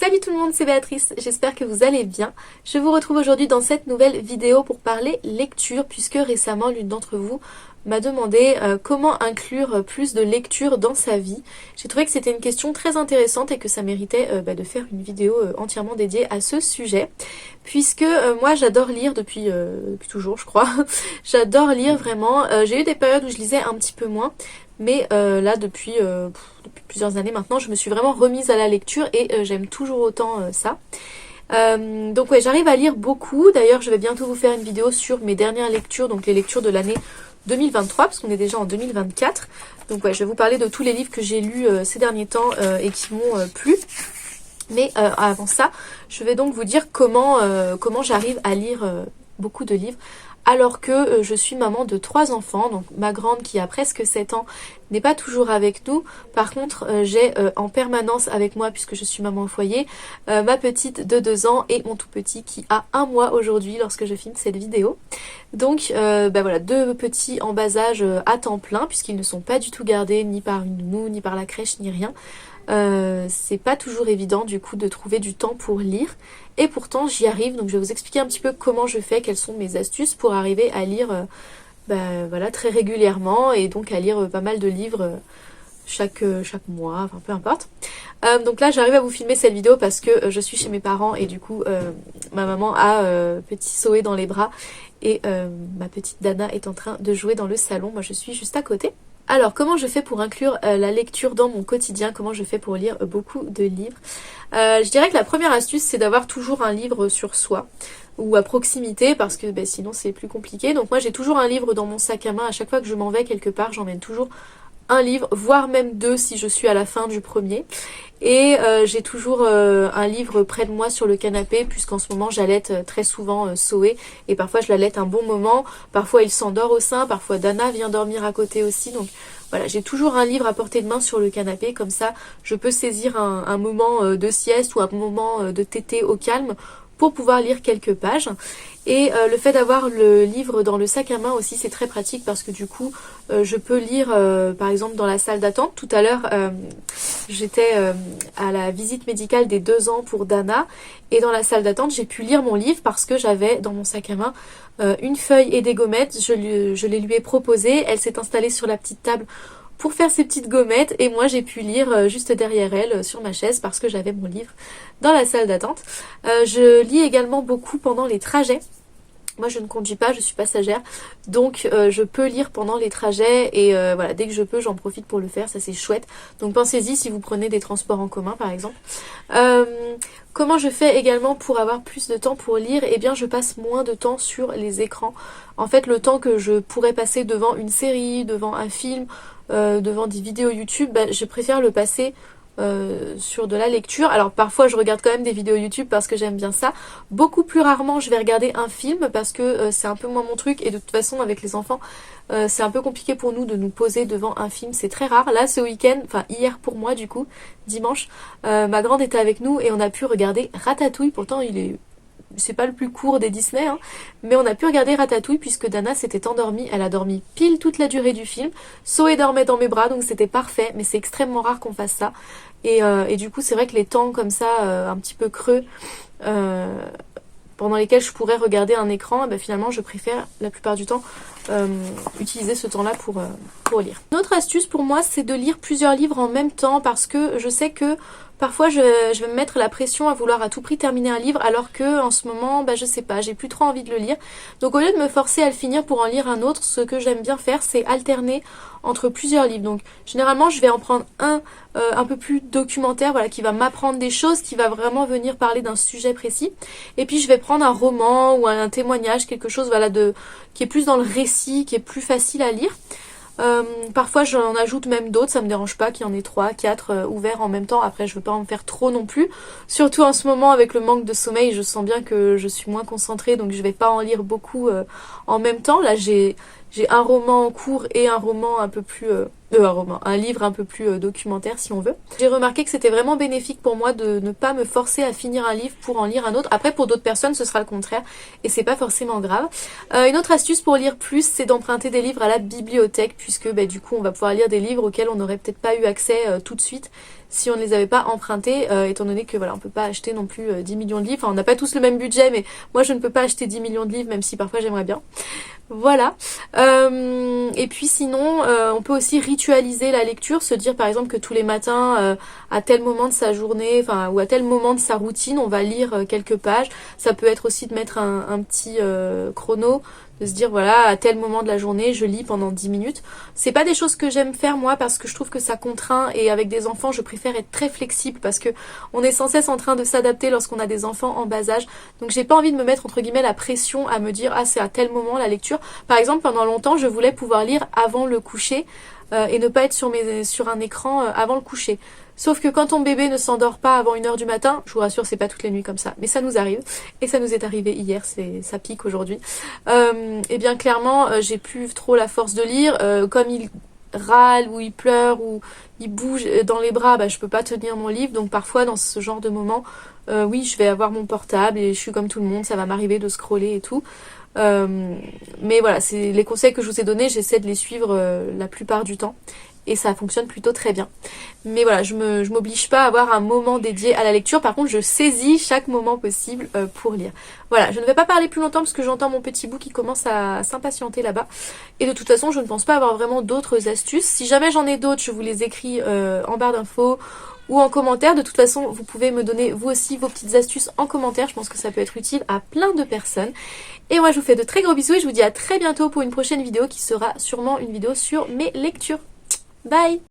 Salut tout le monde, c'est Béatrice, j'espère que vous allez bien. Je vous retrouve aujourd'hui dans cette nouvelle vidéo pour parler lecture, puisque récemment l'une d'entre vous m'a demandé comment inclure plus de lecture dans sa vie. J'ai trouvé que c'était une question très intéressante et que ça méritait de faire une vidéo entièrement dédiée à ce sujet, puisque moi j'adore lire depuis toujours je crois. J'adore lire vraiment. J'ai eu des périodes où je lisais un petit peu moins, mais là depuis plusieurs années maintenant je me suis vraiment remise à la lecture et j'aime toujours autant ça. Donc ouais, j'arrive à lire beaucoup. D'ailleurs je vais bientôt vous faire une vidéo sur mes dernières lectures, donc les lectures de l'année 2023 parce qu'on est déjà en 2024. Donc ouais, je vais vous parler de tous les livres que j'ai lus ces derniers temps et qui m'ont plu. Mais avant ça, je vais donc vous dire comment j'arrive à lire beaucoup de livres alors que je suis maman de 3 enfants. Donc ma grande qui a presque 7 ans n'est pas toujours avec nous. Par contre, j'ai en permanence avec moi, puisque je suis maman au foyer, ma petite de 2 ans et mon tout petit qui a 1 mois aujourd'hui lorsque je filme cette vidéo. Donc voilà, 2 petits en bas âge à temps plein, puisqu'ils ne sont pas du tout gardés ni par une nounou, ni par la crèche, ni rien. C'est pas toujours évident du coup de trouver du temps pour lire, et pourtant j'y arrive. Donc je vais vous expliquer un petit peu comment je fais, quelles sont mes astuces pour arriver à lire voilà, très régulièrement, et donc à lire pas mal de livres chaque mois, enfin peu importe. Donc là j'arrive à vous filmer cette vidéo parce que je suis chez mes parents et du coup ma maman a petit Zoé dans les bras et ma petite Dana est en train de jouer dans le salon. Moi je suis juste à côté. Alors, comment je fais pour inclure la lecture dans mon quotidien? Comment je fais pour lire beaucoup de livres? Je dirais que la première astuce, c'est d'avoir toujours un livre sur soi ou à proximité, parce que sinon c'est plus compliqué. Donc moi j'ai toujours un livre dans mon sac à main. À chaque fois que je m'en vais quelque part, j'emmène toujours un livre, voire même 2 si je suis à la fin du premier. Et j'ai toujours un livre près de moi sur le canapé, puisqu'en ce moment j'allaite très souvent Zoé, et parfois je l'allaite un bon moment, parfois il s'endort au sein, parfois Dana vient dormir à côté aussi. Donc voilà, j'ai toujours un livre à portée de main sur le canapé, comme ça je peux saisir un moment de sieste ou un moment de tété au calme pour pouvoir lire quelques pages. Et le fait d'avoir le livre dans le sac à main aussi, c'est très pratique parce que du coup je peux lire par exemple dans la salle d'attente. Tout à l'heure j'étais à la visite médicale des 2 ans pour Dana, et dans la salle d'attente j'ai pu lire mon livre parce que j'avais dans mon sac à main une feuille et des gommettes. Je les lui ai proposées, elle s'est installée sur la petite table pour faire ses petites gommettes, et moi j'ai pu lire juste derrière elle sur ma chaise parce que j'avais mon livre dans la salle d'attente. Je lis également beaucoup pendant les trajets. Moi je ne conduis pas, je suis passagère, donc je peux lire pendant les trajets, et voilà, dès que je peux j'en profite pour le faire, ça c'est chouette. Donc pensez-y si vous prenez des transports en commun par exemple. Comment je fais également pour avoir plus de temps pour lire? Eh bien je passe moins de temps sur les écrans. En fait, le temps que je pourrais passer devant une série, devant un film, devant des vidéos YouTube, je préfère le passer sur de la lecture. Alors parfois je regarde quand même des vidéos YouTube parce que j'aime bien ça. Beaucoup plus rarement je vais regarder un film parce que c'est un peu moins mon truc, et de toute façon avec les enfants c'est un peu compliqué pour nous de nous poser devant un film, c'est très rare. Là ce week-end, enfin hier pour moi du coup, dimanche, ma grande était avec nous et on a pu regarder Ratatouille. Pourtant c'est pas le plus court des Disney, hein, mais on a pu regarder Ratatouille puisque Dana s'était endormie. Elle a dormi pile toute la durée du film. Zoé dormait dans mes bras, donc c'était parfait, mais c'est extrêmement rare qu'on fasse ça. Et du coup c'est vrai que les temps comme ça un petit peu creux pendant lesquels je pourrais regarder un écran, finalement je préfère la plupart du temps utiliser ce temps là pour lire. Une autre astuce pour moi, c'est de lire plusieurs livres en même temps, parce que je sais que parfois je vais me mettre la pression à vouloir à tout prix terminer un livre, alors que en ce moment je sais pas, j'ai plus trop envie de le lire. Donc au lieu de me forcer à le finir pour en lire un autre, ce que j'aime bien faire, c'est alterner entre plusieurs livres. Donc généralement je vais en prendre un peu plus documentaire, voilà, qui va m'apprendre des choses, qui va vraiment venir parler d'un sujet précis, et puis je vais prendre un roman ou un témoignage, quelque chose voilà qui est plus dans le récit, qui est plus facile à lire. Parfois j'en ajoute même d'autres, ça me dérange pas qu'il y en ait 3, 4 ouverts en même temps. Après je veux pas en faire trop non plus, surtout en ce moment avec le manque de sommeil, je sens bien que je suis moins concentrée, donc je vais pas en lire beaucoup en même temps. Là j'ai un roman en cours et un roman un peu plus un livre un peu plus documentaire si on veut. J'ai remarqué que c'était vraiment bénéfique pour moi de ne pas me forcer à finir un livre pour en lire un autre. Après pour d'autres personnes ce sera le contraire et c'est pas forcément grave. Une autre astuce pour lire plus, c'est d'emprunter des livres à la bibliothèque, puisque du coup on va pouvoir lire des livres auxquels on n'aurait peut-être pas eu accès tout de suite si on ne les avait pas empruntés, étant donné que voilà, on peut pas acheter non plus 10 millions de livres. Enfin, on n'a pas tous le même budget, mais moi je ne peux pas acheter 10 millions de livres, même si parfois j'aimerais bien. Voilà. Et puis sinon, on peut aussi ritualiser la lecture, se dire par exemple que tous les matins, à tel moment de sa journée, enfin ou à tel moment de sa routine, on va lire quelques pages. Ça peut être aussi de mettre un petit chrono, de se dire voilà, à tel moment de la journée, je lis pendant 10 minutes. C'est pas des choses que j'aime faire moi parce que je trouve que ça contraint, et avec des enfants, je préfère être très flexible parce que on est sans cesse en train de s'adapter lorsqu'on a des enfants en bas âge. Donc j'ai pas envie de me mettre entre guillemets la pression à me dire ah c'est à tel moment la lecture. Par exemple, pendant longtemps, je voulais pouvoir lire avant le coucher et ne pas être sur un écran avant le coucher. Sauf que quand ton bébé ne s'endort pas avant 1h du matin, je vous rassure, c'est pas toutes les nuits comme ça, mais ça nous arrive, et ça nous est arrivé hier, ça pique aujourd'hui. Et bien clairement, j'ai plus trop la force de lire, comme il râle ou il pleure ou il bouge dans les bras, bah, je peux pas tenir mon livre, donc parfois dans ce genre de moment, oui, je vais avoir mon portable et je suis comme tout le monde, ça va m'arriver de scroller et tout. Mais voilà, c'est les conseils que je vous ai donnés, j'essaie de les suivre la plupart du temps et ça fonctionne plutôt très bien. Mais voilà, je m'oblige pas à avoir un moment dédié à la lecture. Par contre, je saisis chaque moment possible pour lire. Voilà, je ne vais pas parler plus longtemps parce que j'entends mon petit bout qui commence à s'impatienter là-bas. Et de toute façon, je ne pense pas avoir vraiment d'autres astuces. Si jamais j'en ai d'autres, je vous les écris en barre d'infos ou en commentaire. De toute façon, vous pouvez me donner vous aussi vos petites astuces en commentaire. Je pense que ça peut être utile à plein de personnes. Et moi, je vous fais de très gros bisous et je vous dis à très bientôt pour une prochaine vidéo qui sera sûrement une vidéo sur mes lectures. Bye!